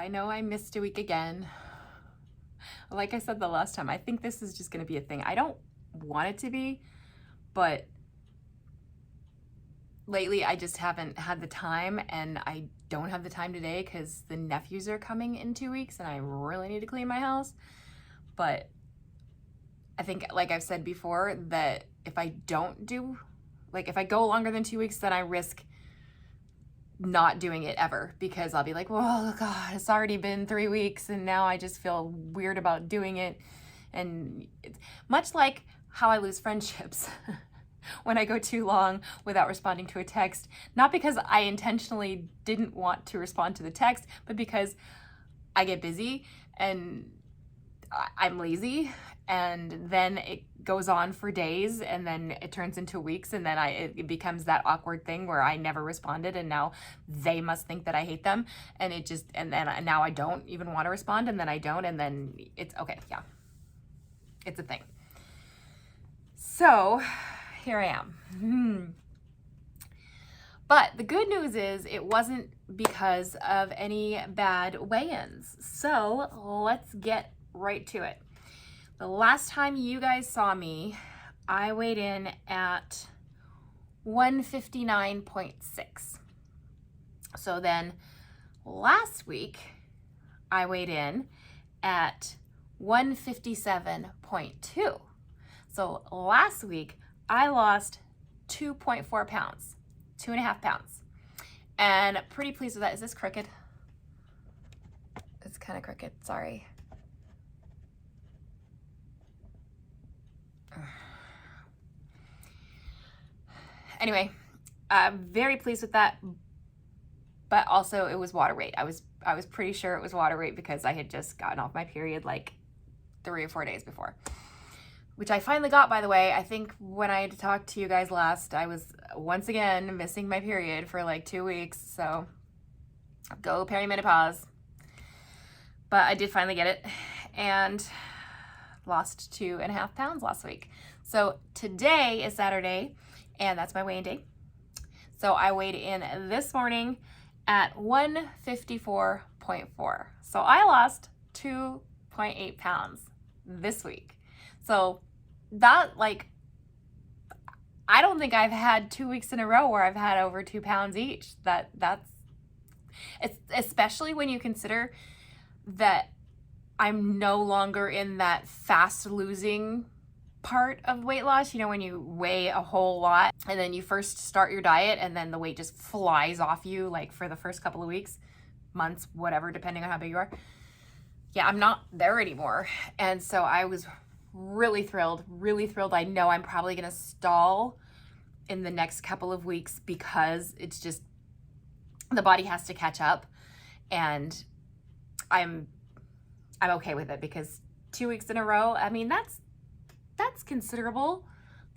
I know I missed a week again. Like I said the last time, I think this is just going to be a thing. I don't want it to be, but lately I just haven't had the time, and I don't have the time today because the nephews are coming in 2 weeks and I really need to clean my house. But I think, like I've said before, that if I don't do, like if I go longer than 2 weeks, then I risk not doing it ever, because I'll be like, well, God, it's already been 3 weeks and now I just feel weird about doing it. And it's much like how I lose friendships when I go too long without responding to a text, not because I intentionally didn't want to respond to the text, but because I get busy and I'm lazy, and then it goes on for days, and then it turns into weeks, and then it becomes that awkward thing where I never responded, and now they must think that I hate them, and then now I don't even want to respond, and then I don't, and then it's okay. Yeah, it's a thing. So here I am. But the good news is it wasn't because of any bad weigh-ins. So let's get right to it. The last time you guys saw me, I weighed in at 159.6. So then last week, I weighed in at 157.2. So last week, I lost 2.4 pounds, 2.5 pounds. And pretty pleased with that. Is this crooked? It's kind of crooked, sorry. Anyway, I'm very pleased with that, but also it was water weight. I was pretty sure it was water weight because I had just gotten off my period like 3 or 4 days before, which I finally got, by the way. I think when I had to talk to you guys last, I was once again missing my period for like 2 weeks, so go perimenopause. But I did finally get it and lost 2.5 pounds last week. So today is Saturday, and that's my weigh-in day. So I weighed in this morning at 154.4. So I lost 2.8 pounds this week. So that, like, I don't think I've had 2 weeks in a row where I've had over 2 pounds each. It's especially when you consider that I'm no longer in that fast losing part of weight loss. You know, when you weigh a whole lot and then you first start your diet and then the weight just flies off you, like for the first couple of weeks, months, whatever, depending on how big you are. Yeah, I'm not there anymore. And so I was really thrilled. I know I'm probably going to stall in the next couple of weeks because it's just, the body has to catch up, and I'm okay with it because 2 weeks in a row, I mean, that's considerable.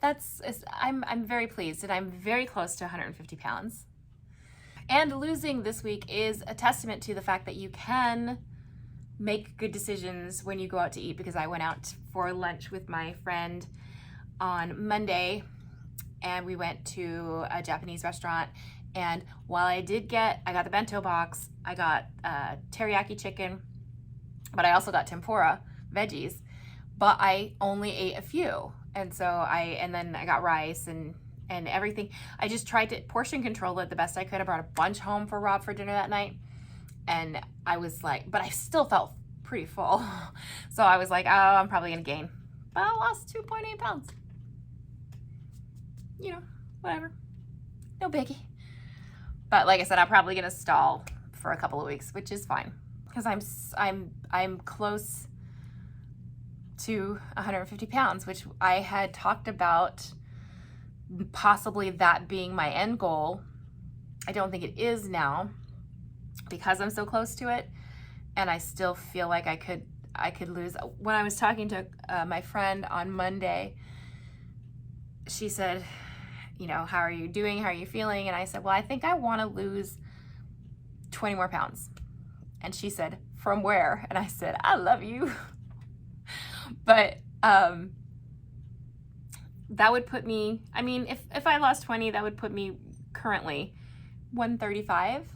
I'm very pleased, and I'm very close to 150 pounds. And losing this week is a testament to the fact that you can make good decisions when you go out to eat, because I went out for lunch with my friend on Monday, and we went to a Japanese restaurant. And while I got the bento box, I got teriyaki chicken, but I also got tempura veggies, but I only ate a few. And so then I got rice and everything. I just tried to portion control it the best I could. I brought a bunch home for Rob for dinner that night. And I was like, but I still felt pretty full. So I was like, oh, I'm probably gonna gain. But I lost 2.8 pounds. You know, whatever. No biggie. But like I said, I'm probably gonna stall for a couple of weeks, which is fine, because I'm close to 150 pounds, which I had talked about possibly that being my end goal. I don't think it is now because I'm so close to it, and I still feel like I could lose. When I was talking to my friend on Monday, she said, you know, how are you doing? How are you feeling? And I said, well, I think I want to lose 20 more pounds. And she said, from where? And I said, I love you. But that would put me, I mean, if I lost 20, that would put me currently 135.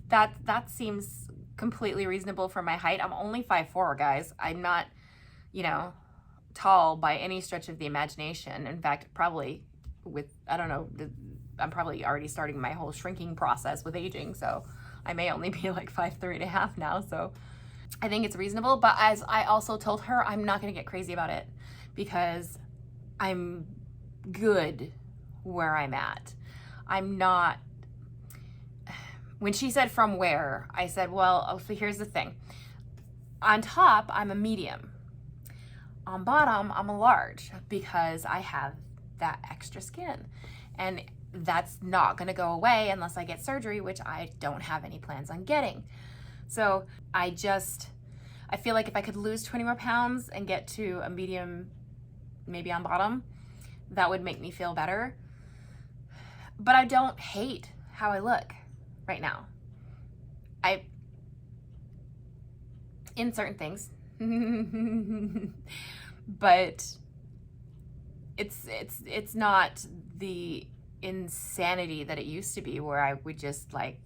That seems completely reasonable for my height. I'm only 5'4", guys. I'm not, tall by any stretch of the imagination. In fact, probably I'm probably already starting my whole shrinking process with aging, so I may only be like 5'3.5" now, so I think it's reasonable. But as I also told her, I'm not gonna get crazy about it because I'm good where I'm at. I'm not, when she said from where, I said, well, so here's the thing. On top, I'm a medium. On bottom, I'm a large because I have that extra skin. And that's not gonna go away unless I get surgery, which I don't have any plans on getting. So I feel like if I could lose 20 more pounds and get to a medium, maybe on bottom, that would make me feel better. But I don't hate how I look right now. In certain things, but it's not the insanity that it used to be, where I would just like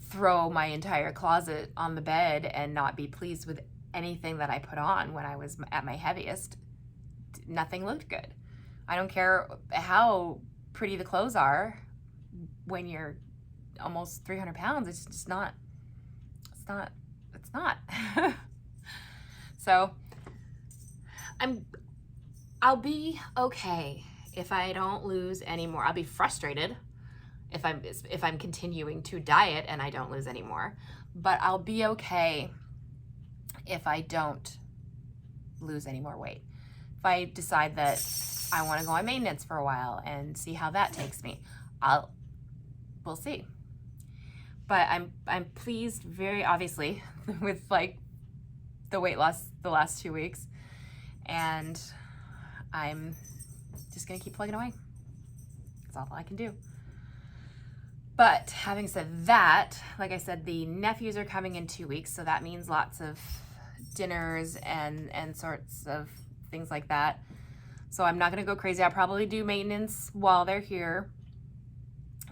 throw my entire closet on the bed and not be pleased with anything that I put on when I was at my heaviest. Nothing looked good. I don't care how pretty the clothes are when you're almost 300 pounds. It's just not. So I'll be okay if I don't lose any more. I'll be frustrated if I'm continuing to diet and I don't lose any more, but I'll be okay if I don't lose any more weight. If I decide that I want to go on maintenance for a while and see how that takes me, we'll see. But I'm pleased, very obviously, with like the weight loss the last 2 weeks, and I'm just gonna keep plugging away. That's all I can do. But having said that, like I said, the nephews are coming in 2 weeks, so that means lots of dinners and sorts of things like that. So I'm not gonna go crazy. I'll probably do maintenance while they're here,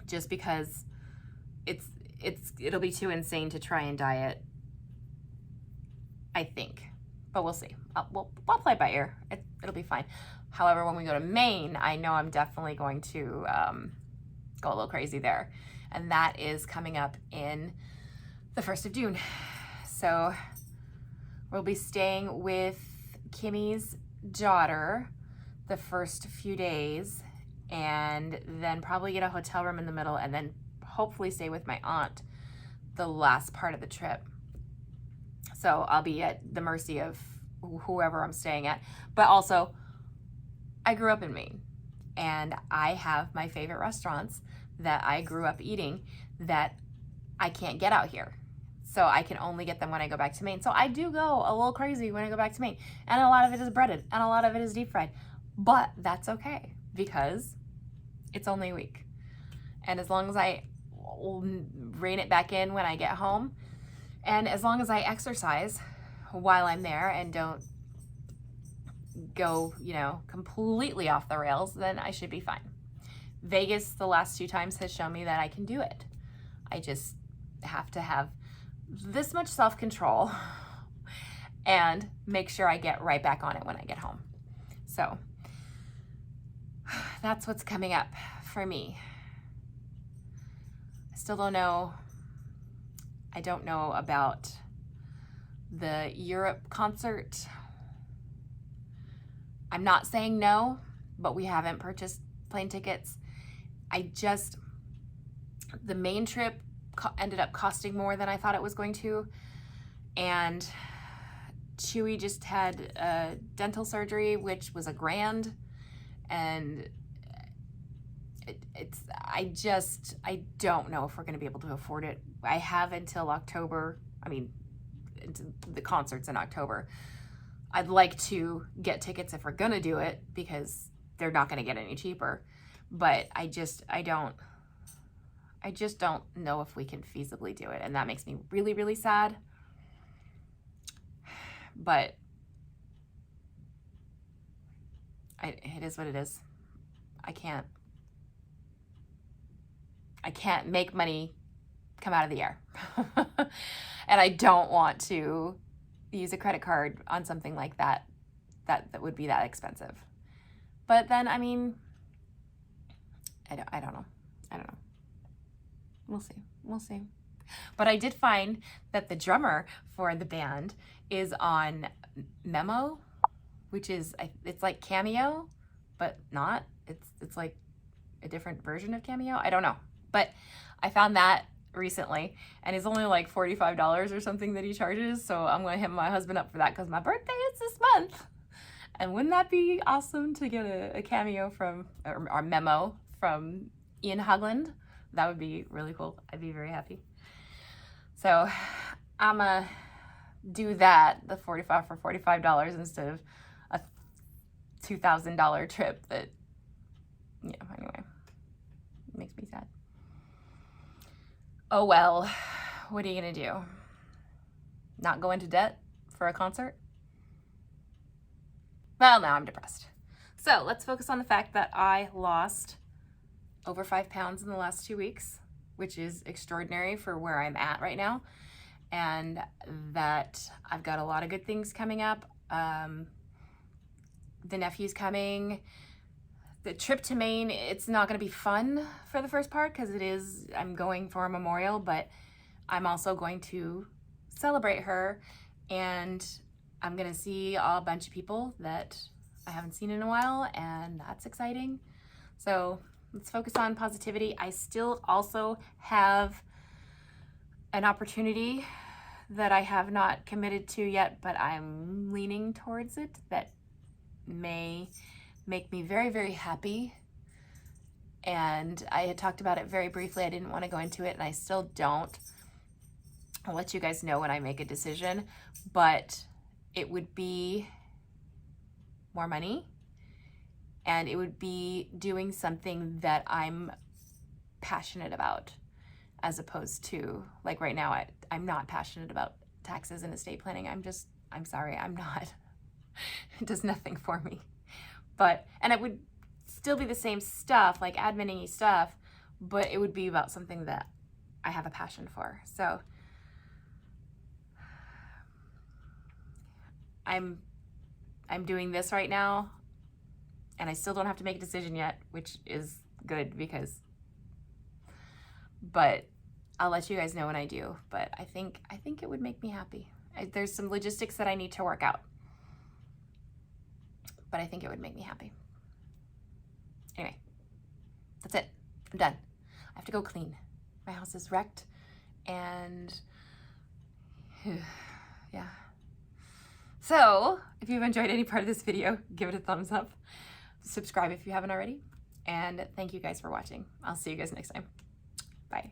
just because it'll be too insane to try and diet, I think. But we'll see. We'll play by ear. It'll be fine. However, when we go to Maine, I know I'm definitely going to go a little crazy there. And that is coming up in the 1st of June. So we'll be staying with Kimmy's daughter the first few days, and then probably get a hotel room in the middle, and then hopefully stay with my aunt the last part of the trip. So I'll be at the mercy of whoever I'm staying at. But also, I grew up in Maine, and I have my favorite restaurants that I grew up eating that I can't get out here. So I can only get them when I go back to Maine. So I do go a little crazy when I go back to Maine. And a lot of it is breaded, and a lot of it is deep fried. But that's okay, because it's only a week. And as long as I rein it back in when I get home, and as long as I exercise while I'm there and don't go, completely off the rails, then I should be fine. Vegas the last 2 times has shown me that I can do it. I just have to have this much self-control and make sure I get right back on it when I get home. So that's what's coming up for me. I still don't know. I don't know about the Europe concert. I'm not saying no, but we haven't purchased plane tickets. The main trip ended up costing more than I thought it was going to. And Chewy just had dental surgery, which was $1,000. And I don't know if we're going to be able to afford it. I have until October. The concert's in October. I'd like to get tickets if we're going to do it, because they're not going to get any cheaper. But I just don't know if we can feasibly do it. And that makes me really, really sad. But it is what it is. I can't make money come out of the air. And I don't want to use a credit card on something like that would be that expensive. But then, I mean, I don't know. We'll see. But I did find that the drummer for the band is on Memo, which is, it's like Cameo, but not. It's like a different version of Cameo. I don't know. But I found that recently, and it's only like $45 or something that he charges. So I'm going to hit my husband up for that because my birthday is this month. And wouldn't that be awesome to get a cameo from, or Memo from Ian Hogland? That would be really cool. I'd be very happy. So I'm going to do that, the for $45 instead of a $2,000 trip that, anyway, makes me sad. Oh well, what are you going to do? Not go into debt for a concert? Well, now I'm depressed. So let's focus on the fact that I lost over 5 pounds in the last 2 weeks, which is extraordinary for where I'm at right now. And that I've got a lot of good things coming up. The nephew's coming. The trip to Maine, it's not going to be fun for the first part because I'm going for a memorial, but I'm also going to celebrate her, and I'm going to see a bunch of people that I haven't seen in a while, and that's exciting. So let's focus on positivity. I still also have an opportunity that I have not committed to yet, but I'm leaning towards it, that may make me very, very happy. And I had talked about it very briefly. I didn't want to go into it, and I still don't. I'll let you guys know when I make a decision, but it would be more money, and it would be doing something that I'm passionate about, as opposed to, like right now, I'm not passionate about taxes and estate planning. I'm sorry, I'm not. It does nothing for me. And it would still be the same stuff, like admin-y stuff, but it would be about something that I have a passion for. So I'm doing this right now, and I still don't have to make a decision yet, which is good but I'll let you guys know when I do. But I think it would make me happy. There's some logistics that I need to work out, but I think it would make me happy. Anyway, that's it. I'm done. I have to go clean. My house is wrecked, and yeah. So if you've enjoyed any part of this video, give it a thumbs up. Subscribe if you haven't already. And thank you guys for watching. I'll see you guys next time. Bye.